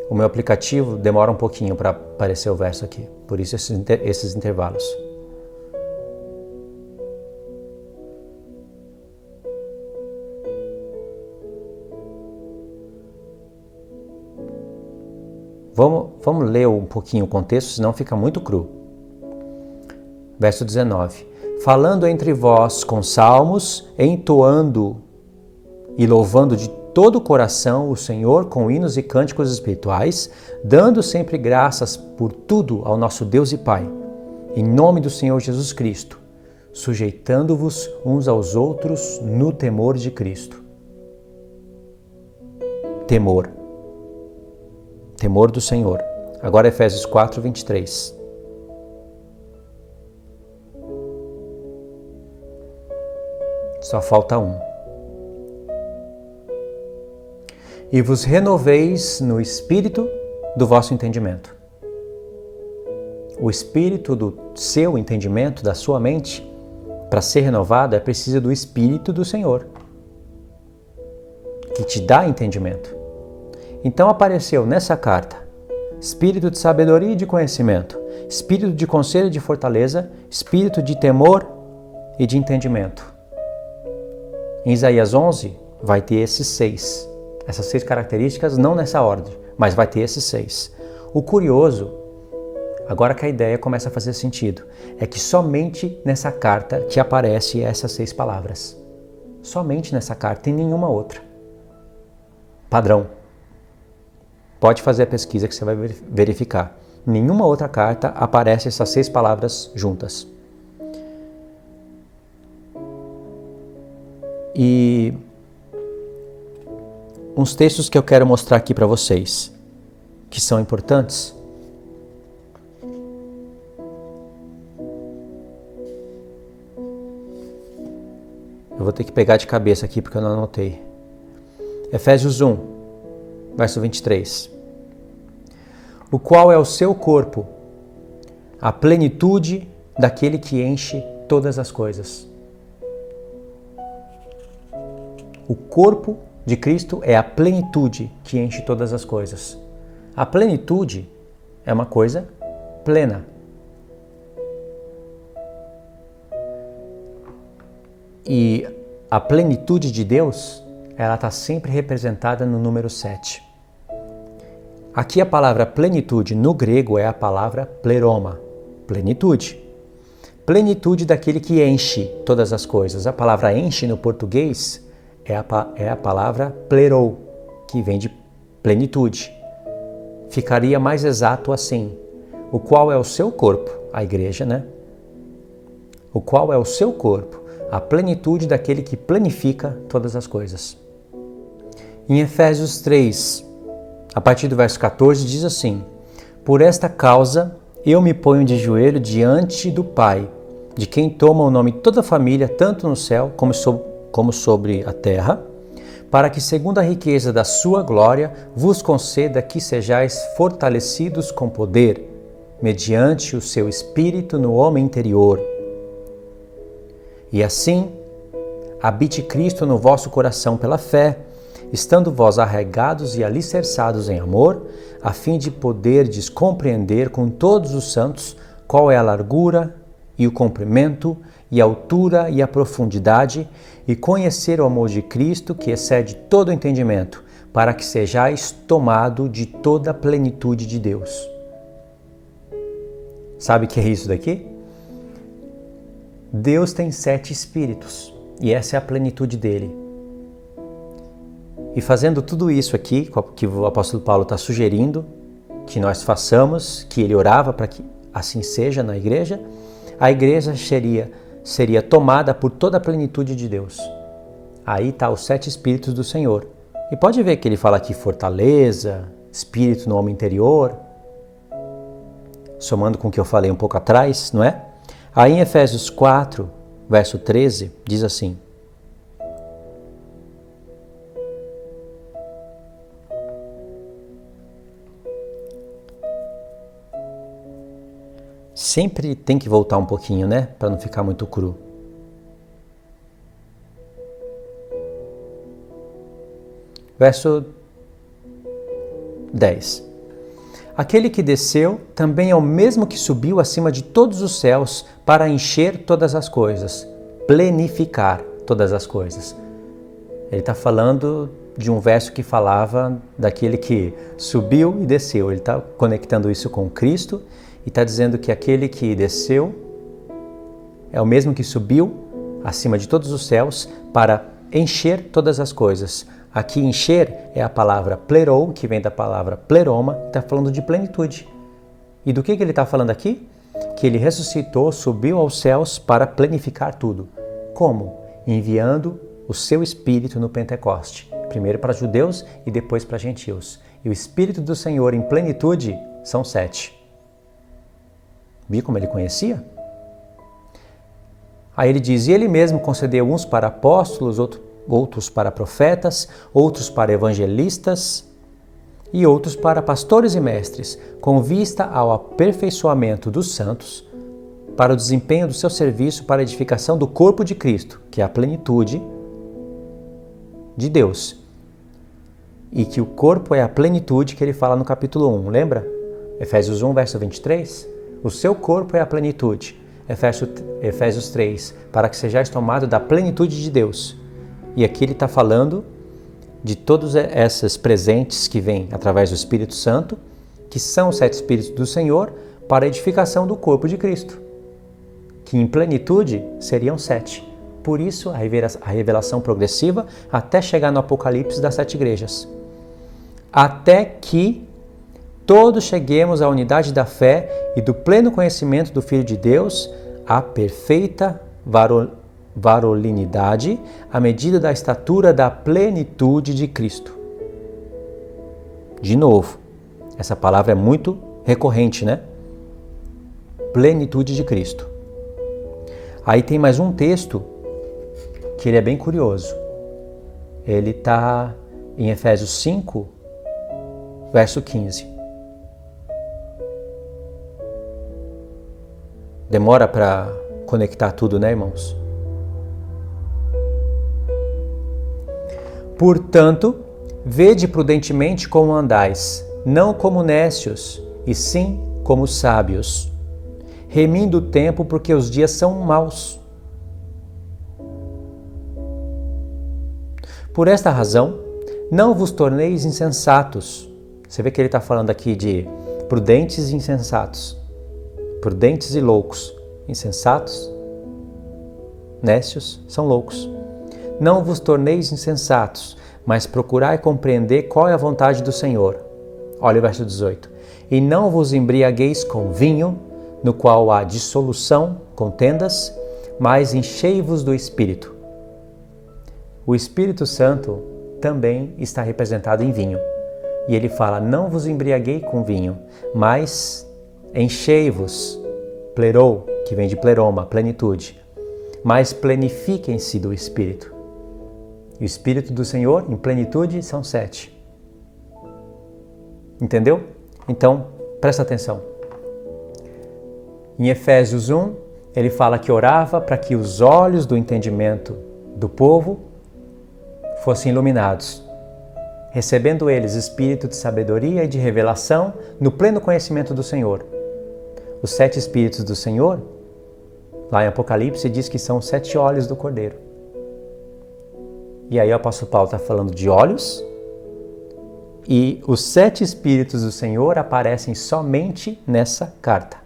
O meu aplicativo demora um pouquinho para aparecer o verso aqui, por isso esses intervalos. Vamos ler um pouquinho o contexto, senão fica muito cru. Verso 19. Falando entre vós com salmos, entoando e louvando de todo o coração o Senhor com hinos e cânticos espirituais, dando sempre graças por tudo ao nosso Deus e Pai, em nome do Senhor Jesus Cristo, sujeitando-vos uns aos outros no temor de Cristo. Temor. Temor do Senhor. Agora Efésios 4, 23. Só falta um. E vos renoveis no espírito do vosso entendimento. O espírito do seu entendimento, da sua mente, para ser renovado, é preciso do Espírito do Senhor, que te dá entendimento. Então apareceu nessa carta espírito de sabedoria e de conhecimento, espírito de conselho e de fortaleza, espírito de temor e de entendimento. Em Isaías 11 vai ter esses 6. Essas 6 características, não nessa ordem, mas vai ter esses 6. O curioso, agora que a ideia começa a fazer sentido, é que somente nessa carta que aparecem essas 6 palavras. Somente nessa carta, e nenhuma outra. Padrão. Pode fazer a pesquisa que você vai verificar. Em nenhuma outra carta aparecem essas 6 palavras juntas. E uns textos que eu quero mostrar aqui para vocês, que são importantes. Eu vou ter que pegar de cabeça aqui porque eu não anotei. Efésios 1, verso 23. O qual é o seu corpo, a plenitude daquele que enche todas as coisas. O corpo de Cristo é a plenitude que enche todas as coisas. A plenitude é uma coisa plena. E a plenitude de Deus, ela está sempre representada no número 7. Aqui a palavra plenitude no grego é a palavra pleroma, plenitude. Plenitude daquele que enche todas as coisas. A palavra enche no português é a palavra plerou, que vem de plenitude. Ficaria mais exato assim, o qual é o seu corpo, a igreja, né? O qual é o seu corpo, a plenitude daquele que planifica todas as coisas. Em Efésios 3, a partir do verso 14, diz assim: Por esta causa eu me ponho de joelho diante do Pai, de quem toma o nome toda a família, tanto no céu como sobre a terra, para que, segundo a riqueza da sua glória, vos conceda que sejais fortalecidos com poder, mediante o seu Espírito no homem interior. E assim, habite Cristo no vosso coração pela fé, estando vós arraigados e alicerçados em amor, a fim de poderdes compreender com todos os santos qual é a largura e o comprimento e a altura e a profundidade, e conhecer o amor de Cristo que excede todo o entendimento, para que sejais tomado de toda a plenitude de Deus. Sabe o que é isso daqui? Deus tem 7 espíritos e essa é a plenitude dele. E fazendo tudo isso aqui, que o apóstolo Paulo está sugerindo que nós façamos, que ele orava para que assim seja na igreja, a igreja seria tomada por toda a plenitude de Deus. Aí está os 7 espíritos do Senhor. E pode ver que ele fala aqui fortaleza, espírito no homem interior, somando com o que eu falei um pouco atrás, não é? Aí em Efésios 4, verso 13, diz assim: sempre tem que voltar um pouquinho, né? Para não ficar muito cru. Verso 10. Aquele que desceu também é o mesmo que subiu acima de todos os céus para encher todas as coisas, plenificar todas as coisas. Ele está falando de um verso que falava daquele que subiu e desceu. Ele está conectando isso com Cristo e está dizendo que aquele que desceu é o mesmo que subiu acima de todos os céus para encher todas as coisas. Aqui encher é a palavra plerou, que vem da palavra pleroma, está falando de plenitude. E do que ele está falando aqui? Que ele ressuscitou, subiu aos céus para plenificar tudo. Como? Enviando o seu Espírito no Pentecoste. Primeiro para judeus e depois para gentios. E o Espírito do Senhor em plenitude são 7. Viu como ele conhecia? Aí ele diz, e ele mesmo concedeu uns para apóstolos, outros para profetas, outros para evangelistas e outros para pastores e mestres, com vista ao aperfeiçoamento dos santos, para o desempenho do seu serviço para a edificação do corpo de Cristo, que é a plenitude de Deus. E que o corpo é a plenitude que ele fala no capítulo 1, lembra? Efésios 1, verso 23. O seu corpo é a plenitude. Efésios 3, para que sejais tomado da plenitude de Deus. E aqui ele está falando de todos esses presentes que vêm através do Espírito Santo, que são os 7 Espíritos do Senhor, para a edificação do corpo de Cristo, que em plenitude seriam 7. Por isso a revelação progressiva até chegar no Apocalipse das 7 igrejas. Até que todos cheguemos à unidade da fé e do pleno conhecimento do Filho de Deus, à perfeita varolinidade, à medida da estatura da plenitude de Cristo. De novo, essa palavra é muito recorrente, né? Plenitude de Cristo. Aí tem mais um texto que ele é bem curioso. Ele está em Efésios 5, verso 15. Demora para conectar tudo, né, irmãos? Portanto, vede prudentemente como andais, não como necios, e sim como sábios, remindo o tempo, porque os dias são maus. Por esta razão, não vos torneis insensatos. Você vê que ele está falando aqui de prudentes e insensatos. Prudentes e loucos. Insensatos, nécios, são loucos. Não vos torneis insensatos, mas procurai compreender qual é a vontade do Senhor. Olha o verso 18. E não vos embriagueis com vinho, no qual há dissolução, contendas, mas enchei-vos do Espírito. O Espírito Santo também está representado em vinho. E ele fala, não vos embriaguei com vinho, mas enchei-vos, plerou, que vem de pleroma, plenitude. Mas plenifiquem-se do Espírito. E o Espírito do Senhor, em plenitude, são 7. Entendeu? Então, presta atenção. Em Efésios 1, ele fala que orava para que os olhos do entendimento do povo fossem iluminados, recebendo eles espírito de sabedoria e de revelação no pleno conhecimento do Senhor. Os 7 espíritos do Senhor, lá em Apocalipse, diz que são os 7 olhos do Cordeiro. E aí o apóstolo Paulo está falando de olhos, e os 7 espíritos do Senhor aparecem somente nessa carta,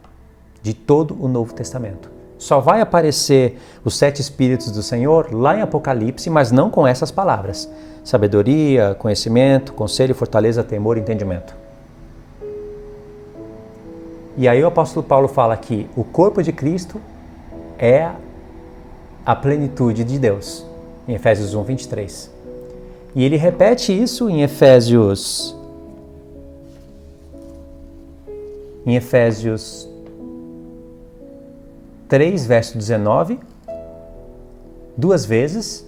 de todo o Novo Testamento. Só vai aparecer os 7 espíritos do Senhor lá em Apocalipse, mas não com essas palavras: sabedoria, conhecimento, conselho, fortaleza, temor e entendimento. E aí o apóstolo Paulo fala que o corpo de Cristo é a plenitude de Deus, em Efésios 1, 23. E ele repete isso em Efésios 3, verso 19, 2 vezes,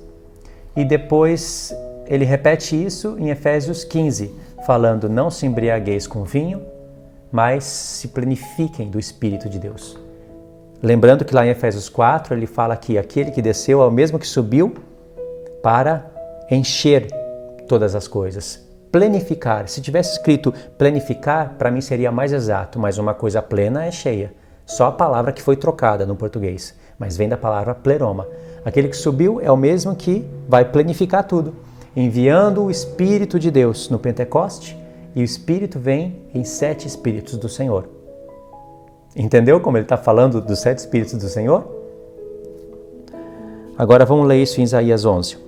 e depois ele repete isso em Efésios 15, falando: não se embriagueis com vinho, mas se plenifiquem do Espírito de Deus. Lembrando que lá em Efésios 4 ele fala que aquele que desceu é o mesmo que subiu para encher todas as coisas. Plenificar. Se tivesse escrito plenificar, para mim seria mais exato, mas uma coisa plena é cheia. Só a palavra que foi trocada no português, mas vem da palavra pleroma. Aquele que subiu é o mesmo que vai plenificar tudo, enviando o Espírito de Deus no Pentecoste, e o Espírito vem em 7 Espíritos do Senhor. Entendeu como ele está falando dos 7 Espíritos do Senhor? Agora vamos ler isso em Isaías 11.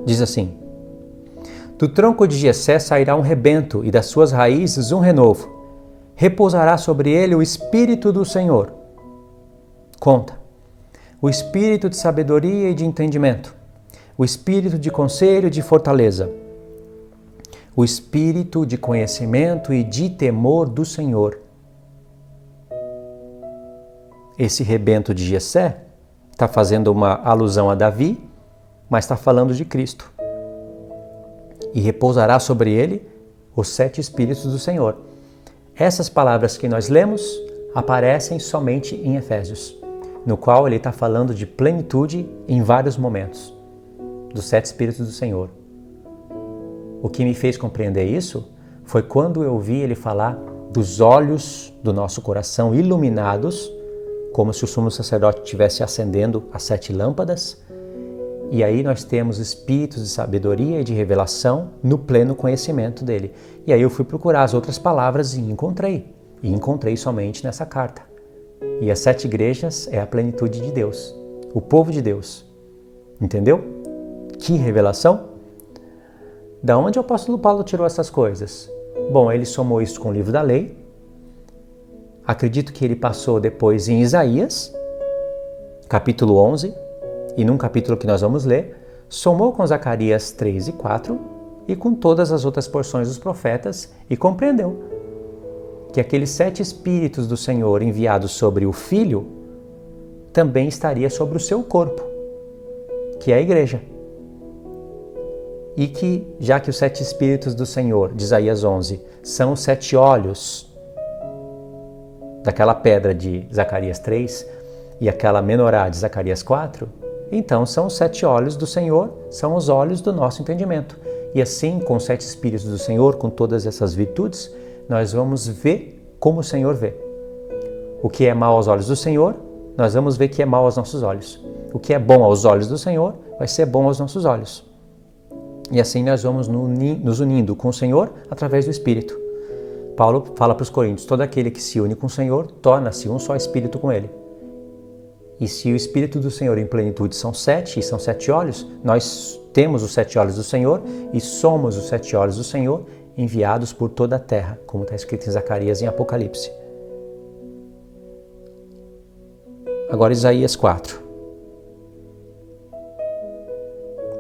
Diz assim: do tronco de Jessé sairá um rebento, e das suas raízes um renovo. Repousará sobre ele o Espírito do Senhor. Conta. O Espírito de sabedoria e de entendimento. O Espírito de conselho e de fortaleza. O Espírito de conhecimento e de temor do Senhor. Esse rebento de Jessé está fazendo uma alusão a Davi, mas está falando de Cristo. E repousará sobre ele os 7 Espíritos do Senhor. Essas palavras que nós lemos aparecem somente em Efésios, no qual ele está falando de plenitude em vários momentos, dos 7 Espíritos do Senhor. O que me fez compreender isso foi quando eu vi ele falar dos olhos do nosso coração iluminados, como se o sumo sacerdote estivesse acendendo as 7 lâmpadas. E aí nós temos espíritos de sabedoria e de revelação no pleno conhecimento dele. E aí eu fui procurar as outras palavras e encontrei. E encontrei somente nessa carta. E as 7 igrejas é a plenitude de Deus, o povo de Deus. Entendeu? Que revelação! Da onde o apóstolo Paulo tirou essas coisas? Bom, ele somou isso com o livro da lei. Acredito que ele passou depois em Isaías, capítulo 11, e num capítulo que nós vamos ler, somou com Zacarias 3 e 4 e com todas as outras porções dos profetas e compreendeu que aqueles 7 Espíritos do Senhor enviados sobre o Filho também estaria sobre o seu corpo, que é a igreja. E que, já que os 7 Espíritos do Senhor, de Isaías 11, são os 7 olhos daquela pedra de Zacarias 3 e aquela menorá de Zacarias 4, então são os 7 olhos do Senhor, são os olhos do nosso entendimento. E assim, com os 7 Espíritos do Senhor, com todas essas virtudes, nós vamos ver como o Senhor vê. O que é mal aos olhos do Senhor, nós vamos ver que é mal aos nossos olhos. O que é bom aos olhos do Senhor, vai ser bom aos nossos olhos. E assim nós vamos nos unindo com o Senhor através do Espírito. Paulo fala para os Coríntios: todo aquele que se une com o Senhor torna-se um só Espírito com Ele. E se o Espírito do Senhor em plenitude são 7, e são 7 olhos, nós temos os 7 olhos do Senhor e somos os 7 olhos do Senhor enviados por toda a terra, como está escrito em Zacarias e em Apocalipse. Agora Isaías 4.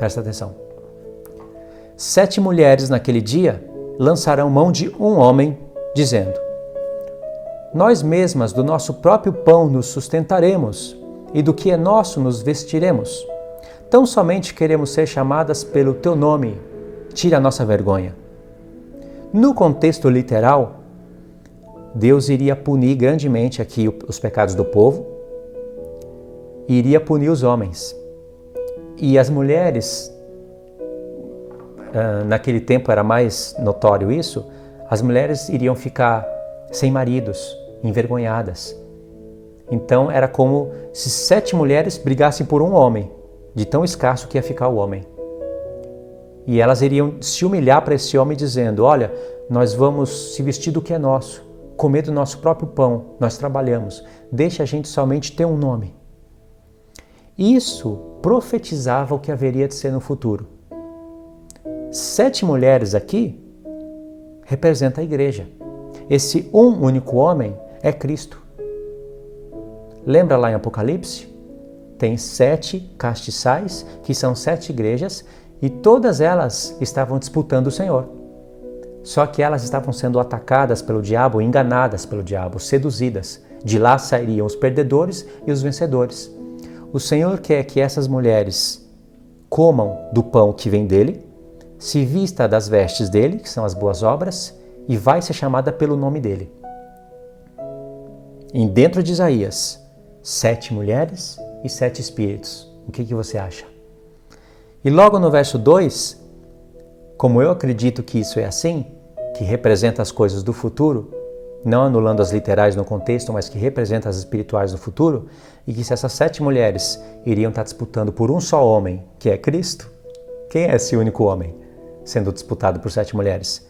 Presta atenção. 7 mulheres naquele dia lançarão mão de um homem, dizendo: nós mesmas do nosso próprio pão nos sustentaremos, e do que é nosso nos vestiremos. Tão somente queremos ser chamadas pelo teu nome. Tira a nossa vergonha. No contexto literal, Deus iria punir grandemente aqui os pecados do povo, e iria punir os homens. E as mulheres, naquele tempo era mais notório isso, as mulheres iriam ficar sem maridos, envergonhadas. Então era como se 7 mulheres brigassem por um homem, de tão escasso que ia ficar o homem. E elas iriam se humilhar para esse homem dizendo: olha, nós vamos se vestir do que é nosso, comer do nosso próprio pão, nós trabalhamos, deixa a gente somente ter um nome. Isso profetizava o que haveria de ser no futuro. 7 mulheres aqui representa a igreja. Esse único homem é Cristo. Lembra lá em Apocalipse? Tem 7 castiçais, que são 7 igrejas, e todas elas estavam disputando o Senhor. Só que elas estavam sendo atacadas pelo diabo, enganadas pelo diabo, seduzidas. De lá sairiam os perdedores e os vencedores. O Senhor quer que essas mulheres comam do pão que vem dele, se vista das vestes dele, que são as boas obras, e vai ser chamada pelo nome dele. E dentro de Isaías, 7 mulheres e 7 espíritos. O que você acha? E logo no verso 2, como eu acredito que isso é assim, que representa as coisas do futuro, não anulando as literais no contexto, mas que representa as espirituais do futuro, e que se essas 7 mulheres iriam estar disputando por um só homem, que é Cristo, quem é esse único homem sendo disputado por 7 mulheres?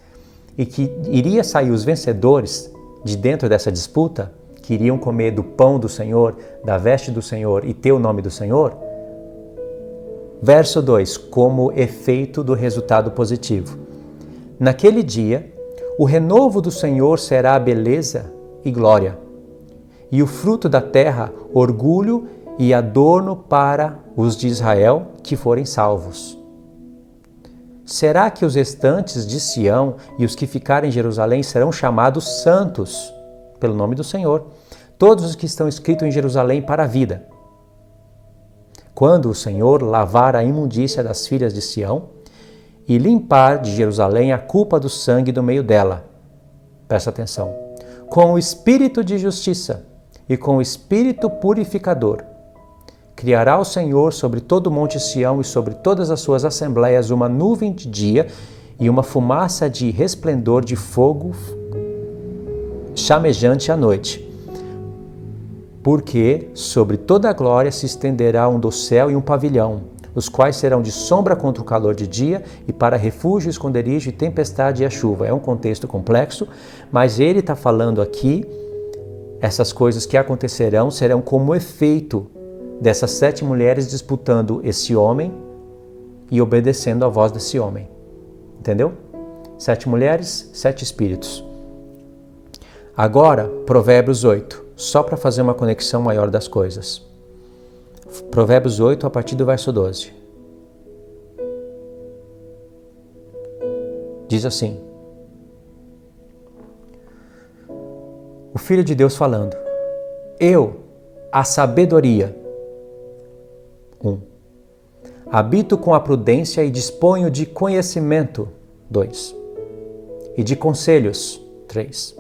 E que iria sair os vencedores de dentro dessa disputa, que iriam comer do pão do Senhor, da veste do Senhor e ter o nome do Senhor. Verso 2, como efeito do resultado positivo. Naquele dia, o renovo do Senhor será beleza e glória, e o fruto da terra, orgulho e adorno para os de Israel que forem salvos. Será que os restantes de Sião e os que ficarem em Jerusalém serão chamados santos pelo nome do Senhor, todos os que estão escritos em Jerusalém para a vida? Quando o Senhor lavar a imundícia das filhas de Sião e limpar de Jerusalém a culpa do sangue do meio dela. Presta atenção. Com o espírito de justiça e com o espírito purificador, criará o Senhor sobre todo o monte Sião e sobre todas as suas assembleias uma nuvem de dia e uma fumaça de resplendor de fogo chamejante à noite. Porque sobre toda a glória se estenderá um dossel e um pavilhão, os quais serão de sombra contra o calor de dia e para refúgio, esconderijo e tempestade e a chuva. É um contexto complexo, mas ele está falando aqui, essas coisas que acontecerão serão como efeito dessas 7 mulheres disputando esse homem e obedecendo à voz desse homem. Entendeu? 7 mulheres, 7 espíritos. Agora, Provérbios 8, só para fazer uma conexão maior das coisas. Provérbios 8, a partir do verso 12. Diz assim: o Filho de Deus falando: eu, a sabedoria, 1. Habito com a prudência e disponho de conhecimento, 2. E de conselhos, 3.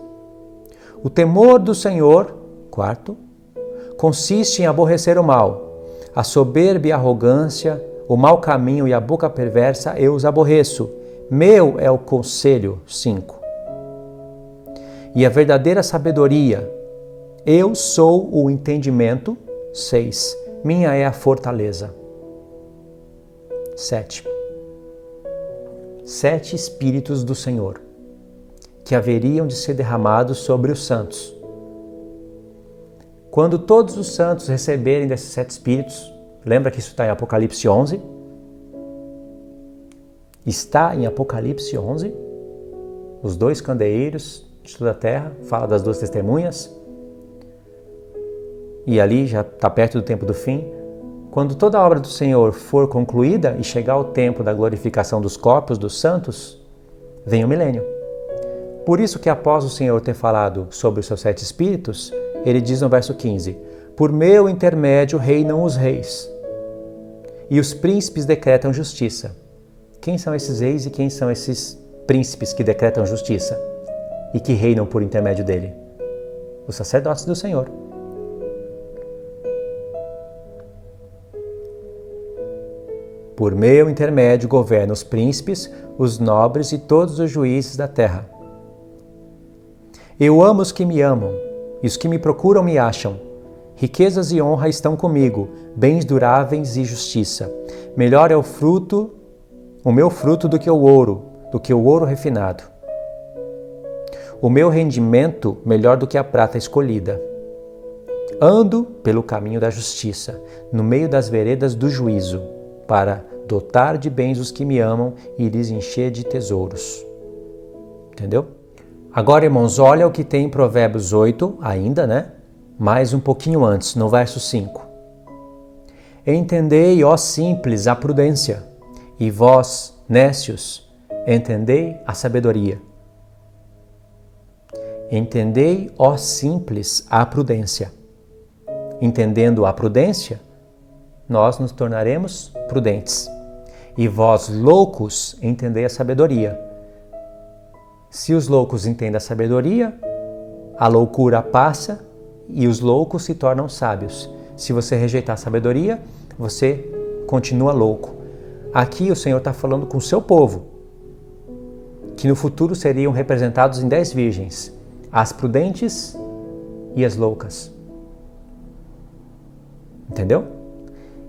O temor do Senhor, 4. Consiste em aborrecer o mal, a soberba e a arrogância, o mau caminho e a boca perversa eu os aborreço. Meu é o conselho, 5. E a verdadeira sabedoria, eu sou o entendimento, 6. Minha é a fortaleza. 7. 7 Espíritos do Senhor, que haveriam de ser derramados sobre os santos. Quando todos os santos receberem desses 7 Espíritos, lembra que isso está em Apocalipse 11? Está em Apocalipse 11, os 2 candeeiros de toda a terra, fala das 2 testemunhas, e ali já está perto do tempo do fim, Quando toda a obra do Senhor for concluída e chegar o tempo da glorificação dos corpos dos santos, vem o milênio. Por isso que após o Senhor ter falado sobre os seus 7 espíritos, ele diz no verso 15: por meu intermédio reinam os reis, e os príncipes decretam justiça. Quem são esses reis e quem são esses príncipes que decretam justiça e que reinam por intermédio dele? Os sacerdotes do Senhor. Por meu intermédio governam os príncipes, os nobres e todos os juízes da terra. Eu amo os que me amam, e os que me procuram me acham. Riquezas e honra estão comigo, bens duráveis e justiça. Melhor é o meu fruto do que o ouro refinado. O meu rendimento melhor do que a prata escolhida. Ando pelo caminho da justiça, no meio das veredas do juízo, para dotar de bens os que me amam e lhes encher de tesouros. Entendeu? Agora, irmãos, olha o que tem em Provérbios 8 ainda, né? Mais um pouquinho antes, no verso 5. Entendei, ó simples, a prudência, e vós, nécios, entendei a sabedoria. Entendei, ó simples, a prudência. Entendendo a prudência, nós nos tornaremos prudentes. E vós, loucos, entendei a sabedoria. Se os loucos entendem a sabedoria, a loucura passa e os loucos se tornam sábios. Se você rejeitar a sabedoria, você continua louco. Aqui o Senhor está falando com o seu povo, que no futuro seriam representados em 10 virgens, as prudentes e as loucas. Entendeu?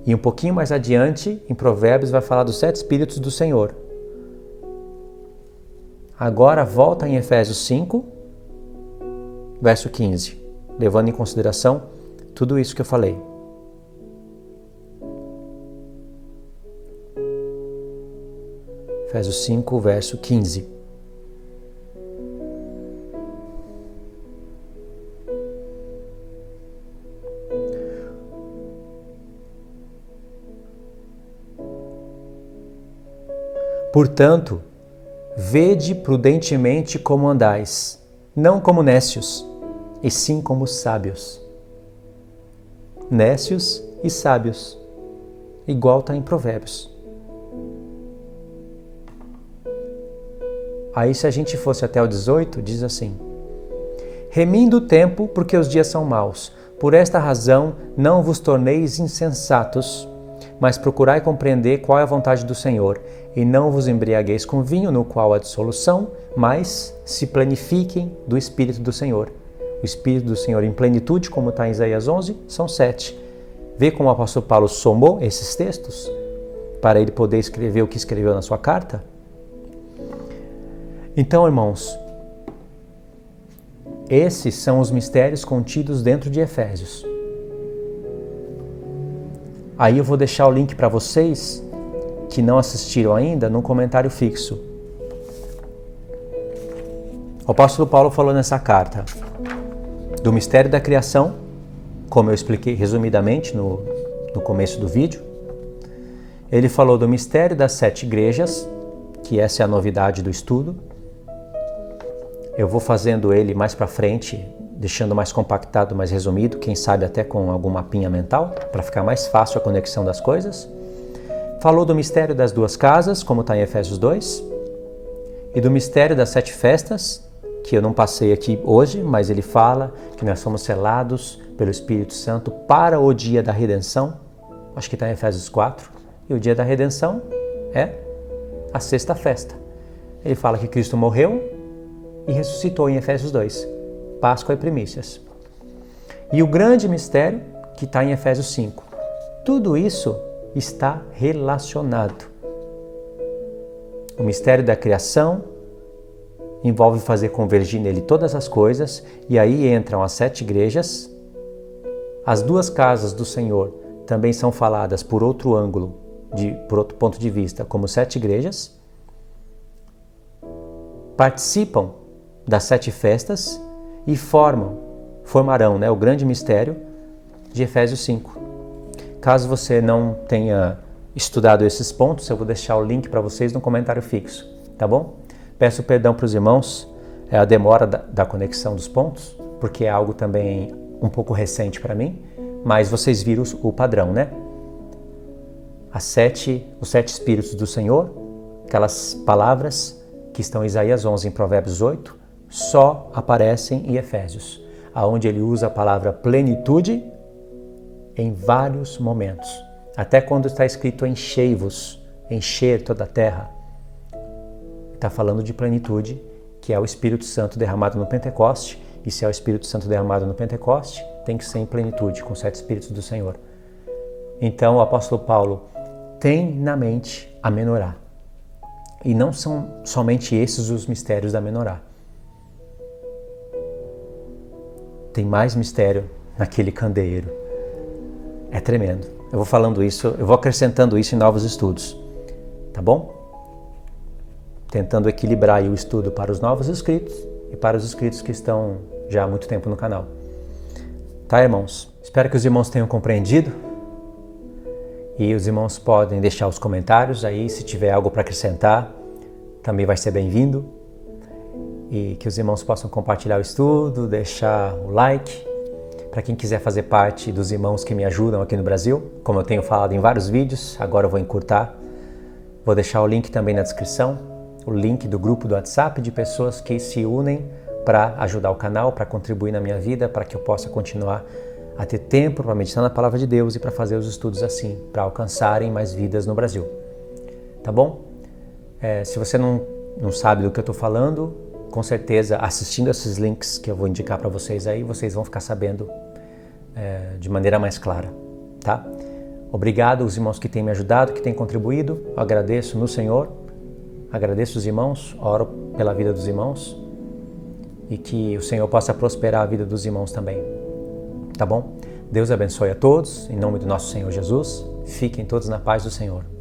E um pouquinho mais adiante, em Provérbios, vai falar dos 7 espíritos do Senhor. Agora volta em Efésios 5, verso 15, levando em consideração tudo isso que eu falei. Efésios 5, verso 15. Portanto, vede prudentemente como andais, não como nécios, e sim como sábios. Nécios e sábios, igual está em Provérbios. Aí se a gente fosse até o 18, diz assim: remindo o tempo, porque os dias são maus. Por esta razão não vos torneis insensatos, mas procurai compreender qual é a vontade do Senhor, e não vos embriagueis com vinho, no qual há dissolução, mas se plenifiquem do Espírito do Senhor. O Espírito do Senhor em plenitude, como está em Isaías 11, são 7. Vê como o apóstolo Paulo somou esses textos para ele poder escrever o que escreveu na sua carta? Então, irmãos, esses são os mistérios contidos dentro de Efésios. Aí eu vou deixar o link para vocês que não assistiram ainda no comentário fixo. O apóstolo Paulo falou nessa carta do mistério da criação, como eu expliquei resumidamente no começo do vídeo. Ele falou do mistério das 7 igrejas, que essa é a novidade do estudo. Eu vou fazendo ele mais para frente, deixando mais compactado, mais resumido, quem sabe até com algum mapinha mental, para ficar mais fácil a conexão das coisas. Falou do mistério das 2 casas, como está em Efésios 2, e do mistério das 7 festas, que eu não passei aqui hoje, mas ele fala que nós somos selados pelo Espírito Santo para o dia da redenção, acho que está em Efésios 4, e o dia da redenção é a 6ª festa. Ele fala que Cristo morreu e ressuscitou em Efésios 2, Páscoa e primícias. E o grande mistério que está em Efésios 5. Tudo isso está relacionado. O mistério da criação envolve fazer convergir nele todas as coisas, e aí entram as 7 igrejas. As 2 casas do Senhor também são faladas por outro ângulo, por outro ponto de vista, como 7 igrejas. Participam das 7 festas e formarão, o grande mistério de Efésios 5. Caso você não tenha estudado esses pontos, eu vou deixar o link para vocês no comentário fixo, tá bom? Peço perdão para os irmãos, a demora da conexão dos pontos, porque é algo também um pouco recente para mim, mas vocês viram o padrão, né? Os 7 Espíritos do Senhor, aquelas palavras que estão em Isaías 11, em Provérbios 8, só aparecem em Efésios, aonde ele usa a palavra plenitude em vários momentos. Até quando está escrito enchei-vos, encher toda a terra, está falando de plenitude, que é o Espírito Santo derramado no Pentecoste, e se é o Espírito Santo derramado no Pentecoste, tem que ser em plenitude, com 7 Espíritos do Senhor. Então o apóstolo Paulo tem na mente a menorá. E não são somente esses os mistérios da menorá. Tem mais mistério naquele candeeiro. É tremendo. Eu vou falando isso, eu vou acrescentando isso em novos estudos. Tá bom? Tentando equilibrar aí o estudo para os novos inscritos e para os inscritos que estão já há muito tempo no canal. Tá, irmãos? Espero que os irmãos tenham compreendido. E os irmãos podem deixar os comentários aí, se tiver algo para acrescentar, também vai ser bem-vindo. E que os irmãos possam compartilhar o estudo, deixar o like. Para quem quiser fazer parte dos irmãos que me ajudam aqui no Brasil, como eu tenho falado em vários vídeos, agora eu vou encurtar. Vou deixar o link também na descrição, o link do grupo do WhatsApp de pessoas que se unem para ajudar o canal, para contribuir na minha vida, para que eu possa continuar a ter tempo para meditar na Palavra de Deus e para fazer os estudos assim, para alcançarem mais vidas no Brasil. Tá bom? Se você não sabe do que eu estou falando, com certeza, assistindo esses links que eu vou indicar para vocês aí, vocês vão ficar sabendo de maneira mais clara, tá? Obrigado aos irmãos que têm me ajudado, que têm contribuído. Eu agradeço no Senhor, agradeço os irmãos, oro pela vida dos irmãos e que o Senhor possa prosperar a vida dos irmãos também. Tá bom? Deus abençoe a todos, em nome do nosso Senhor Jesus. Fiquem todos na paz do Senhor.